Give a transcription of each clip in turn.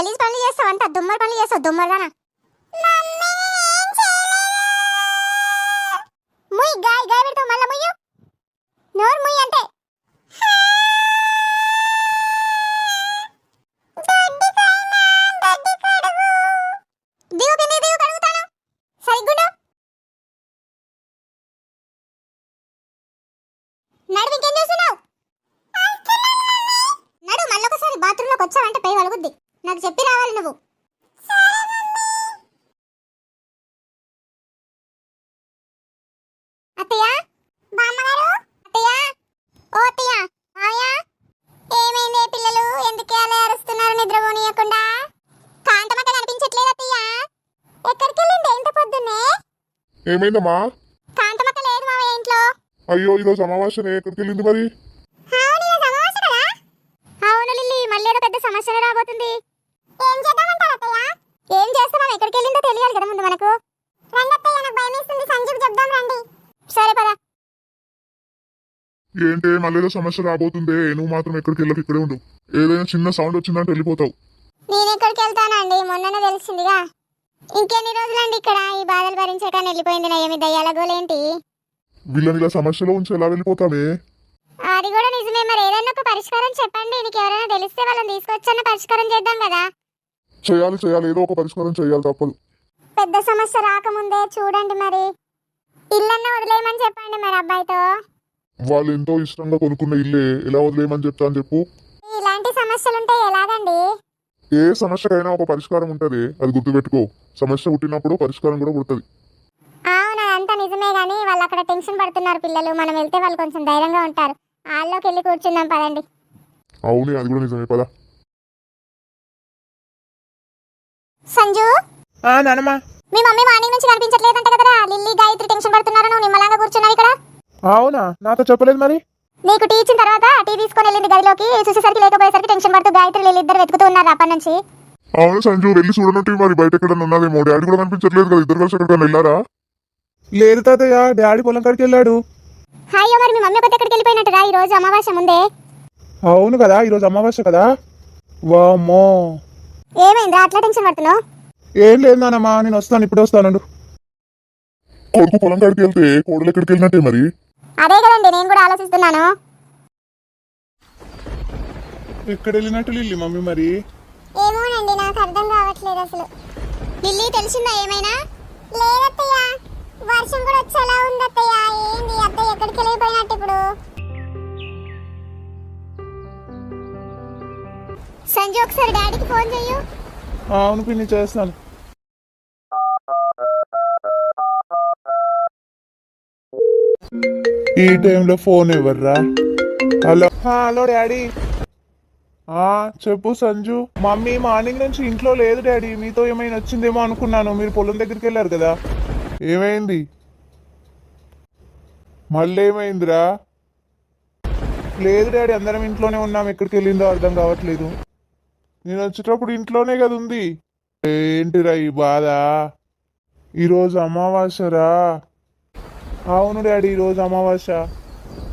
గలీజ్ పనులు చేస్తావు అంట, దుమ్మల పనులు చేస్తావు, దుమ్మలుగానా. ముయ్ గాయ గాయ పెడతావు మళ్ళా, ముయ్యు నోరు ముయ్యి అంటే. దిగు పిన్ని దిగు, కడుగుతాను సరిగ్గుండు. నడు, ఇంకేం చేస్తున్నావు? నడు, మళ్ళొకసారి బాత్రూంలోకి వచ్చావంటే పై వలుగుద్ది. నాకు చెప్పి రావాలి నువ్వు. అత్తయ్య, బామ్మగారు, అత్తయ్య, ఓ అత్తయ్య, మావయ్య, ఏమైంది పిల్లలు? ఎందుకు అలా అరుస్తున్నారు నిద్రపోనీయకుండా? కాంతమట కనిపించట్లేదు అత్తయ్య. ఎక్కడికి వెళ్ళింది ఇంత పొద్దున్నే? ఏమైందమ్మా? కాంతమట లేదు మావయ్య ఇంట్లో. అయ్యో, ఈరోజు అమావాస్యనే, ఎక్కడికి వెళ్ళింది మరి? అవును, ఈరోజు అమావాస్య కదా. అవును లిల్లీ, మళ్ళీ ఏదో పెద్ద సమస్య రాబోతుంది. ఏం చేద్దామంటారు అత్తయ్య? ఏం చేస్తాం, ఎక్కడికి వెళ్ళిందో తెలియాలి కదా ముందు మనకు. రండి అత్తయ్య, నాకు భయం వేస్తుంది, సంజీవ్ చెప్దాం రండి. సరే పద. ఏంటే మళ్ళీ ఏదో సమస్య రాబోతుందే, నువ్వు మాత్రం ఎక్కడికి వెళ్ళక ఇక్కడే ఉండు. ఏదైనా చిన్న సౌండ్ వచ్చిందంటే వెళ్ళిపోతావు. నేను ఎక్కడికి వెళ్తానండి, మొన్ననే తెలిసిందిగా. ఇంకెన్ని రోజులండి ఇక్కడ ఈ బాధలు భరించక? వెళ్ళిపోయింది నయ్యమి, దయ్యాల గోలేంటి? వీళ్ళని ఇలా సమస్యలో ఉంచి ఎలా వెళ్ళిపోతావే? అది కూడా నిజమే. మరి ఏదైనా ఒక పరిష్కారం చెప్పండి, నీకు ఎవరైనా తెలిస్తే వాళ్ళని తీసుకొచ్చన్న పరిష్కారం చేద్దాం కదా. చేయాలి చేయాలి, ఏదో ఒక పరిష్కారం చేయాలి, తప్పదు. పెద్ద సమస్య రాకముందే చూడండి మరి. ఇల్లన్నా వదిలేయమని చెప్పండి మరి అబ్బాయితో. వాళ్ళు ఎంతో ఇష్టంగా కొనుక్కున్న ఇల్లే ఎలా వదిలేయమని చెప్తా అని చెప్పు. ఇలాంటి సమస్యలుంటే ఎలాగండి? ఏ సమస్యకైనా ఒక పరిష్కారం ఉంటది, అది గుర్తుపెట్టుకో. సమస్య పుట్టినప్పుడు పరిష్కారం కూడా పుడుతుంది. అవును, అదంతా నిజమే గానీ వాళ్ళు అక్కడ టెన్షన్ పడుతున్నారు పిల్లలు. మనం వెళ్తే వాళ్ళు కొంచెం ధైర్యంగా ఉంటారు. హాల్లోకి వెళ్ళి కూర్చుందాం పదండి. అవునే, అది కూడా నిజమే, పద. సంజు, నానమ్మా, మీ మమ్మీ మార్నింగ్ నుంచి కనిపించట్లేదంట కదరా. లిల్లీ గాయత్రి టెన్షన్ పడుతున్నారు, నువ్వు నిమ్మలాగా కూర్చున్నావు ఇక్కడ. అవునా? నాతో చెప్పలేదు మరి. నీకు టీ ఇచ్చిన తర్వాత టీ తీసుకొని వెళ్ళింది గదిలోకి. చూసేసరికి లేకపోయేసరికి టెన్షన్ పడుతూ గాయత్రి లిల్లీ ఇద్దరు వెతుకుతూ ఉన్నారు అప్పటి నుంచి. అవును సంజు, వెళ్ళి చూడనట్టు మరి బయట ఎక్కడన్నా ఉన్నదేమో. డాడీ కూడా కనిపించట్లేదు కదా, ఇద్దరు కలిసి ఎక్కడికైనా వెళ్ళారా? లేదు తాతయ్య, డాడీ పొలం కాడికి వెళ్ళాడు. హాయ్, మరి మీ మమ్మీ కొత్త ఎక్కడికి వెళ్ళిపోయినట్టుగా ఈ రోజు అమావాస్య ముందే. అవును కదా, ఈరోజు అమావాస్య కదా. వామ్మో, ఏమైందా అట్లా టెన్షన్ పడుతున్నావు? ఏం లేదు నానమ్మా, నేను వస్తాను, ఇప్పుడు వస్తాను. కొడుకు పొలం కాడికి వెళ్తే కోడలు ఎక్కడికి వెళ్ళినట్టే మరి. అదే కదండి నేను కూడా ఆలోచిస్తున్నాను. ఎక్కడ వెళ్ళినట్టు లిల్లీ మమ్మీ మరి? ఏమోనండి, నాకు అర్థం కావట్లేదు అసలు. లిల్లీ తెలిసిందా ఏమైనా? లేదత్తయ్య, వర్షం కూడా వచ్చేలా ఉంది అత్తయ్య. ఏంది అత్తయ్య ఎక్కడికి వెళ్ళిపోయినట్టు ఇప్పుడు? సంజు, ఒకసారి డాడీకి ఫోన్ చెయ్యు. అవును పిన్ని, చేస్తాను. ఈ టైంలో ఫోన్ ఎవర్రా? Hello hello daddy. చెప్పు సంజు. మమ్మీ మార్నింగ్ నుంచి ఇంట్లో లేదు డాడీ, మీతో ఏమైనా వచ్చిందేమో అనుకున్నాను. మీరు పొలం దగ్గరికి వెళ్ళారు కదా, ఏమైంది? మళ్ళీ ఏమైందిరా? లేదు డాడీ, అందరం ఇంట్లోనే ఉన్నాం, ఎక్కడికి వెళ్ళిందో అర్థం కావట్లేదు. నేను వచ్చేటప్పుడు ఇంట్లోనే కదా ఉంది. ఏంటిరా ఈ బాధ? ఈరోజు అమావాస్యరా. అవును డాడీ, ఈరోజు అమావాస్య.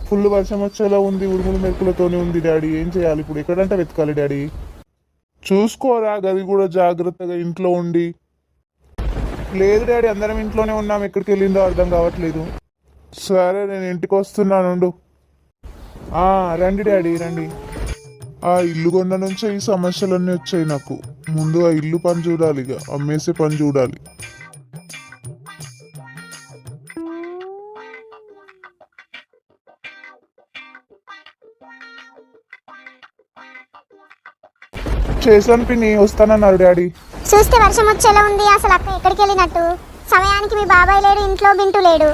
ఫుల్ వర్షం వచ్చేలా ఉంది, ఉరుములు మెరుపులతోనే ఉంది డాడీ. ఏం చేయాలి ఇప్పుడు? ఎక్కడంటే వెతకాలి డాడీ? చూసుకోరా, గది కూడా జాగ్రత్తగా ఇంట్లో ఉండి. లేదు డాడీ, అందరం ఇంట్లోనే ఉన్నాం, ఎక్కడికి వెళ్ళిందో అర్థం కావట్లేదు. సరే, నేను ఇంటికి వస్తున్నాను. రండి డాడీ, రండి. ఆ ఇల్లు కొన్న నుంచే ఈ సమస్యలన్నీ వచ్చాయి నాకు. ముందు ఆ ఇల్లు పని చూడాలి, ఇక అమ్మేసే పని చూడాలి. చేశాను పిన్ని, వస్తానన్నారు డాడీ. చూస్తే వర్షం వచ్చేలా ఉంది. అసలు అక్క ఎక్కడికి వెళ్ళినట్టు? సమయానికి మీ బాబాయ్ లేడు, ఇంట్లో బింటూ లేడు.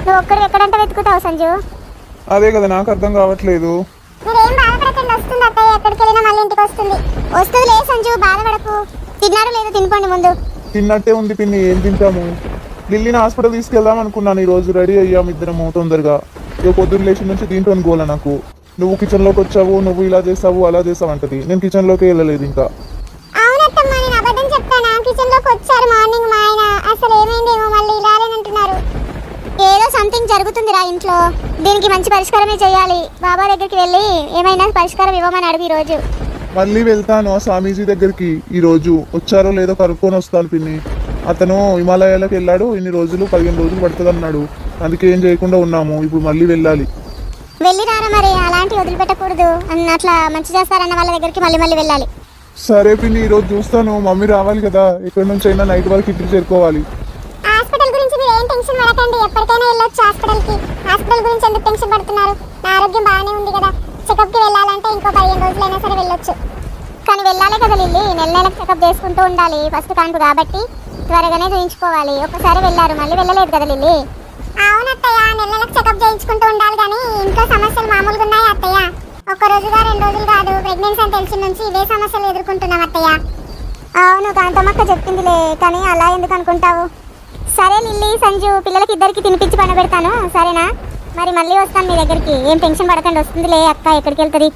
నువ్వు ఒక్కడు ఎక్కడంటే వెతుకుతావు సంజు? అదే కదా నాకు అర్థం కావట్లేదు. మీరేం బాధపడకండి, వస్తుంది అత్తయ్య. ఎక్కడికి వెళ్ళినా మళ్ళీ ఇంటికి వస్తుంది. వస్తుంది లే సంజు, బాధపడకు. తిన్నారో లేదో తినుకోండి ముందు. తిన్నట్టే ఉంది పిన్ని, ఏం తింటాము? లిల్లీని హాస్పిటల్ తీసుకెళ్దాం అనుకున్నాను. ఈ రోజు రెడీ అయ్యాము ఇద్దరము తొందరగా. ఇక పొద్దున్న లేచి నుంచి దీంట్లో గోల నాకు. నువ్వు కిచెన్లోకి వచ్చావు, నువ్వు ఇలా చేసావు అలా చేసావు అంటది. నేను కిచెన్లోకి వెళ్ళలేదు ఇంకా. అవునత్తమ్మా, నేను అబద్ధం చెప్తానా? కిచెన్లోకి వచ్చారు మార్నింగ్ మా ఆయన. అసలు ఏమైందేమో మళ్ళీ ఇలానేనంటున్నారు. ఏదో సంథింగ్ జరుగుతుందిరా ఇంట్లో. దీనికి మంచి పరిష్కారమే చేయాలి. బాబా దగ్గరికి వెళ్ళి ఏమైనా పరిష్కారం ఇవ్వమని అడుగు ఈరోజు. మళ్ళీ వెళ్తాను ఆ స్వామీజీ దగ్గరికి ఈరోజు. వచ్చారో లేదో కనుక్కొని వస్తాను పిన్ని. అతను హిమాలయాలకు వెళ్ళాడు, ఇన్ని రోజులు 15 రోజులు పడుతుంది అన్నాడు. అందుకే ఏం చేయకుండా ఉన్నాము. ఇప్పుడు మళ్ళీ వెళ్ళాలి. వెళ్ళి రారా మరి, అలాంటి వదిలిపెట్టకూడదు. అట్లా మంచి చేస్తారన్న వాళ్ళ దగ్గరికి మళ్ళీ మళ్ళీ వెళ్ళాలి. సరే పిన్ని, ఈరోజు చూస్తాను. మమ్మీ రావాలి కదా, ఎక్కడి నుంచి అయినా నైట్ వరకు ఇంటికి చేరుకోవాలి. హాస్పిటల్ గురించి మీరు ఏం టెన్షన్ పడకండి, ఎప్పటికైనా వెళ్ళొచ్చు హాస్పిటల్కి. హాస్పిటల్ గురించి ఎందుకు టెన్షన్ పడుతున్నారు? నా ఆరోగ్యం బాగానే ఉంది కదా. చెకప్కి వెళ్ళాలంటే ఇంకో 15 రోజులైనా సరే వెళ్ళొచ్చు. కానీ వెళ్ళాలి కదా లిల్లీ, నెల నెలకు చెకప్ చేసుకుంటూ ఉండాలి. ఫస్ట్ కాన్పు కాబట్టి త్వరగానే చూయించుకోవాలి. ఒకసారి వెళ్ళారు, మళ్ళీ వెళ్ళలేదు కదా లిల్లీ. అవునత్తయ్య, నెల నెలకు చెకప్ చేయించుకుంటూ ఉండాలి. కానీ ఇంట్లో సమస్యలు మామూలుగా ఉన్నాయి అత్తయ్య. ఒక్క రోజుగా 2 రోజులు కాదు, ప్రెగ్నెన్సీ అని తెలిసిన నుంచి ఇవే సమస్యలు ఎదుర్కొంటున్నాం అత్తయ్య. అవును, కాంతమ్మక్క చెప్పిందిలే, కానీ అలా ఎందుకు అనుకుంటావు? సరే లిల్లీ, సంజు, పిల్లలకి ఇద్దరికి తినిపించి పండబెడతాను, సరేనా? మరి మళ్ళీ వస్తాను మీ దగ్గరికి. ఏం టెన్షన్ పడకండి, వస్తుందిలే అక్క. ఎక్కడికి వెళ్తుంది?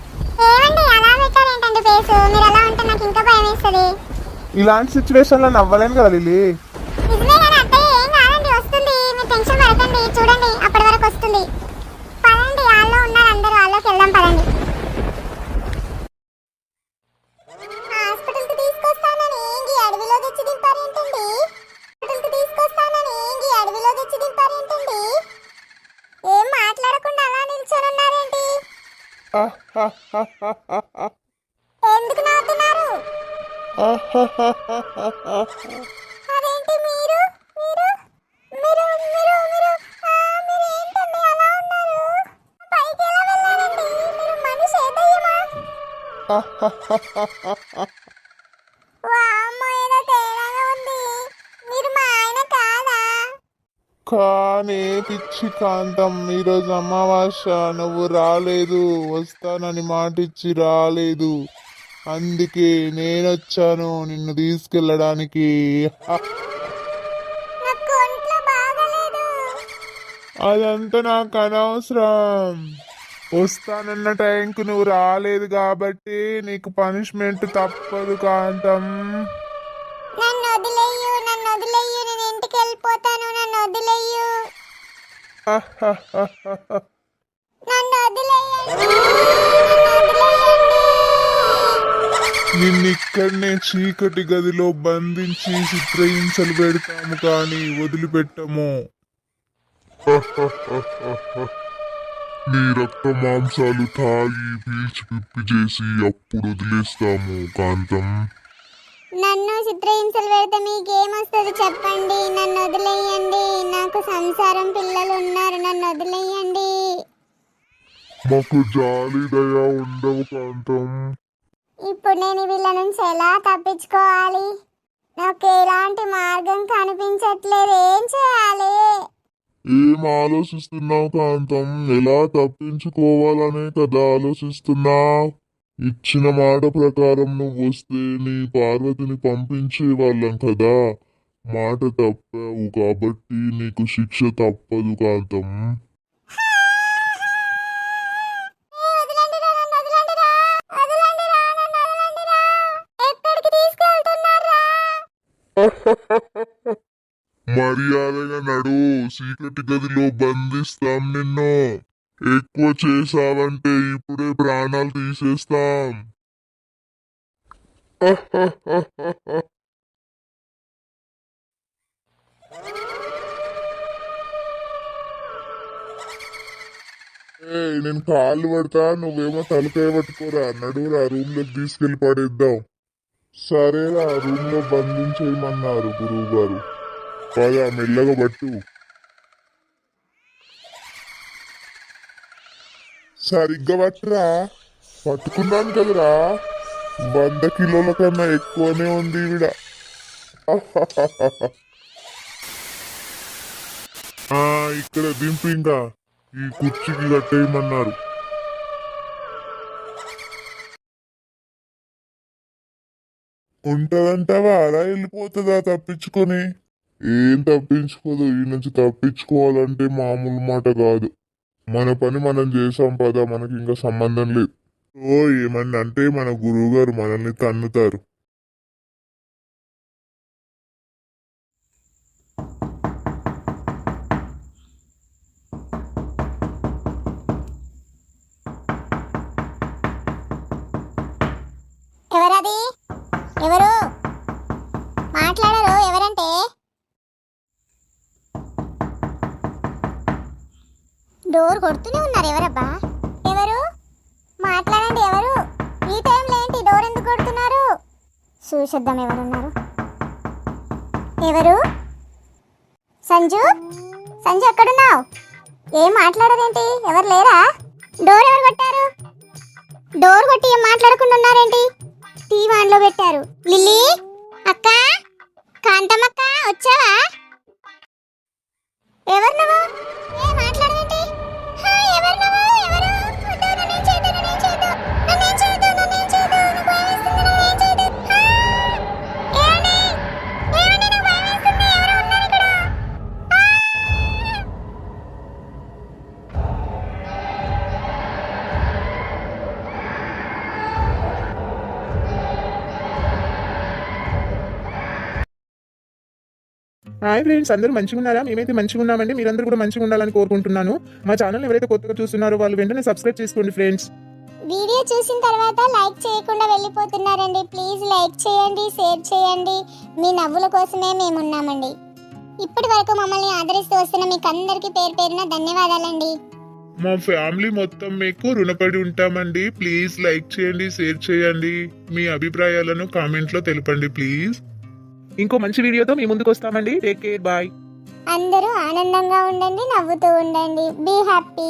ఏమండి అలా పెట్టారేంటండి ఫేస్? మీరు అలా ఉంటే నాకు ఇంకా భయం వేస్తుంది. ఇలాంటి సిచ్యువేషన్లో నవ్వలేను కదా లిల్లీ. నిజమే కానీ అత్తయ్య, ఏం కాదండి, వస్తుంది. మీరు టెన్షన్ పడకండి, చూడండి అప్పటి వరకు వస్తుంది. పదండి, హాల్లో ఉన్నారు అందరూ, హాల్లోకి వెళ్దాం పదండి. హాస్పిటల్కి తీసుకొస్తానని ఈ అడవిలో తెచ్చి దింపారేంటండి? హాస్పిటల్కి తీసుకొస్తానని ఈ అడవిలో తెచ్చి దింపారేంటండి? ఏం మాట్లాడకుండా అలా నిల్చొని ఉన్నారేంటి? ఎందుకు నవ్వుతున్నారు? అదేంటి మీరు మీరు మీరు మీరు మీరు మీరు ఏంటండి అలా ఉన్నారు? పైకి ఎలా వెళ్ళారండి? మీరు మనిషి దయ్యమా? వామ్మో, ఏదో తేడాగా ఉంది. మీరు మా ఆయన కాదా? కానీ పిచ్చి కాంతం, ఈరోజు అమావాస్య, నువ్వు రాలేదు. వస్తానని మాటిచ్చి రాలేదు. అందుకే నేనొచ్చాను నిన్ను తీసుకెళ్ళడానికి. నాకు ఒంట్లో బాగలేదు. అదంతా నాకు అనవసరం. వస్తానన్న టైంకు నువ్వు రాలేదు కాబట్టి నీకు పనిష్మెంట్ తప్పదు కాంతం. నన్ను వదిలేయు, నన్ను వదిలేయు, నేను ఇంటికి వెళ్ళిపోతాను. నన్ను వదిలేయు, నన్ను వదిలేయండి, నన్ను వదిలేయండి. నిన్నిక్కడనే చీకటి గదిలో బంధించి చిత్రహింసలు పెడతాము, కానీ వదిలిపెట్టము. నీ రక్త మాంసాలు తాగి పీల్చి పిప్పి చేసి అప్పుడు వదిలేస్తాము కాంతం. నన్ను చిత్రహింసలు పెడితే మీకేమొస్తుంది చెప్పండి? నన్ను వదిలేయండి, నాకు సంసారం పిల్లలు ఉన్నారు. నన్ను వదిలేయండి. మాకు జాలి దయ ఉండవు కాంతం. ఇప్పుడు నేను వీళ్ళ నుంచి ఎలా తప్పించుకోవాలి? నాకు ఎలాంటి మార్గం కనిపించట్లేదు. ఏం చేయాలి? ఏం ఆలోచిస్తున్నావు కాంతం? ఎలా తప్పించుకోవాలనే కదా ఆలోచిస్తున్నావు. ఇచ్చిన మాట ప్రకారం నువ్వు వస్తే నీ పార్వతిని పంపించే వాళ్ళం కదా. మాట తప్పావు కాబట్టి నీకు శిక్ష తప్పదు కాంతం. మర్యాదగా నడు, చీకటి గదిలో బంధిస్తాం నిన్ను. ఎక్కువ చేసావంటే ఇప్పుడే ప్రాణాలు తీసేస్తాం. నేను కాళ్ళు పడతా, నువ్వేమో తలకాయ పట్టుకోరా. నడురా, రూమ్ లోకి తీసుకెళ్లి పడేద్దాం. సరేరా, రూమ్ లో బంధించేయమన్నారు గురువు గారు. పద, మెల్లగా పట్టు. సరిగ్గా పట్టురా. పట్టుకున్నాను కదరా. 100 కిలోల కన్నా ఎక్కువనే ఉంది ఈవిడ. ఇక్కడ దింపు, ఇంకా ఈ కుర్చీకి కట్టేయమన్నారు. ఉంటదంటావా? అలా వెళ్ళిపోతుందా తప్పించుకొని? ఏం తప్పించుకోదు. ఈ నుంచి తప్పించుకోవాలంటే మామూలు మాట కాదు. మన పని మనం చేసాం పదా, మనకి ఇంకా సంబంధం లేదు. ఓ ఏమన్నా అంటే మన గురువు గారు మనల్ని తన్నుతారు. ఎవరు మాట్లాడరు? ఎవరంటే? డోర్ కొడుతూనే ఉన్నారు. ఎవరబ్బా? ఎవరు? మాట్లాడండి. ఎవరు? ఈ టైంలో ఏంటి డోర్ ఎందుకు కొడుతున్నారు? చూసేద్దాం ఎవరున్నారు. ఎవరు? సంజు, సంజు ఎక్కడున్నావు? ఏం మాట్లాడరేంటి? ఎవరు లేరా? డోర్ ఎవరు కొట్టారు? డోర్ కొట్టి ఏం మాట్లాడకుండా ఉన్నారేంటి? టీవీ ఆన్లో పెట్టారు. లిల్లీ అక్క, కాంతమ్మక్క వచ్చావా? ఎవరు నువ్వు? ఏ మాట్లాడవేంటి? ఎవరు నువ్వు? ఎవరు? వద్దు, నన్నేం చేయొద్దు, నన్నేం చేయొద్దు, నన్నేం చేయొద్దు, నన్నేం చేయొద్దు, నాకు భయం వేస్తుంది, నన్నేం చేయొద్దు. ఏమండి? ఏమండి, నాకు భయం వేస్తుంది, ఎవరో ఉన్నారు ఇక్కడ. హాయ్ ఫ్రెండ్స్, అందరూ మంచిగా ఉన్నారా? మేమైతే మంచిగా ఉన్నామండి. మీరందరూ కూడా మంచిగా ఉండాలని కోరుకుంటున్నాను. మా ఛానల్ ఎవరైతే కొత్తగా చూస్తున్నారో వాళ్ళు వెంటనే సబ్స్క్రైబ్ చేసుకోండి ఫ్రెండ్స్. వీడియో చూసిన తర్వాత లైక్ చేయకుండా వెళ్ళిపోతున్నారండి. ప్లీజ్ లైక్ చేయండి, షేర్ చేయండి. మీ నవ్వుల కోసమే మేము ఉన్నామండి. ఇప్పటి వరకు మమ్మల్ని ఆదరిస్తూ వస్తున్న మీకు అందరికీ పేరు పేరున ధన్యవాదాలండి. మా ఫ్యామిలీ మొత్తం మీకు రుణపడి ఉంటామండి. ప్లీజ్ లైక్ చేయండి, షేర్ చేయండి. మీ అభిప్రాయాలను కామెంట్లో తెలపండి ప్లీజ్. ఇంకో మంచి వీడియోతో మీ ముందుకు వస్తామండి. Take care, bye. అందరూ ఆనందంగా ఉండండి, నవ్వుతూ ఉండండి. Be happy.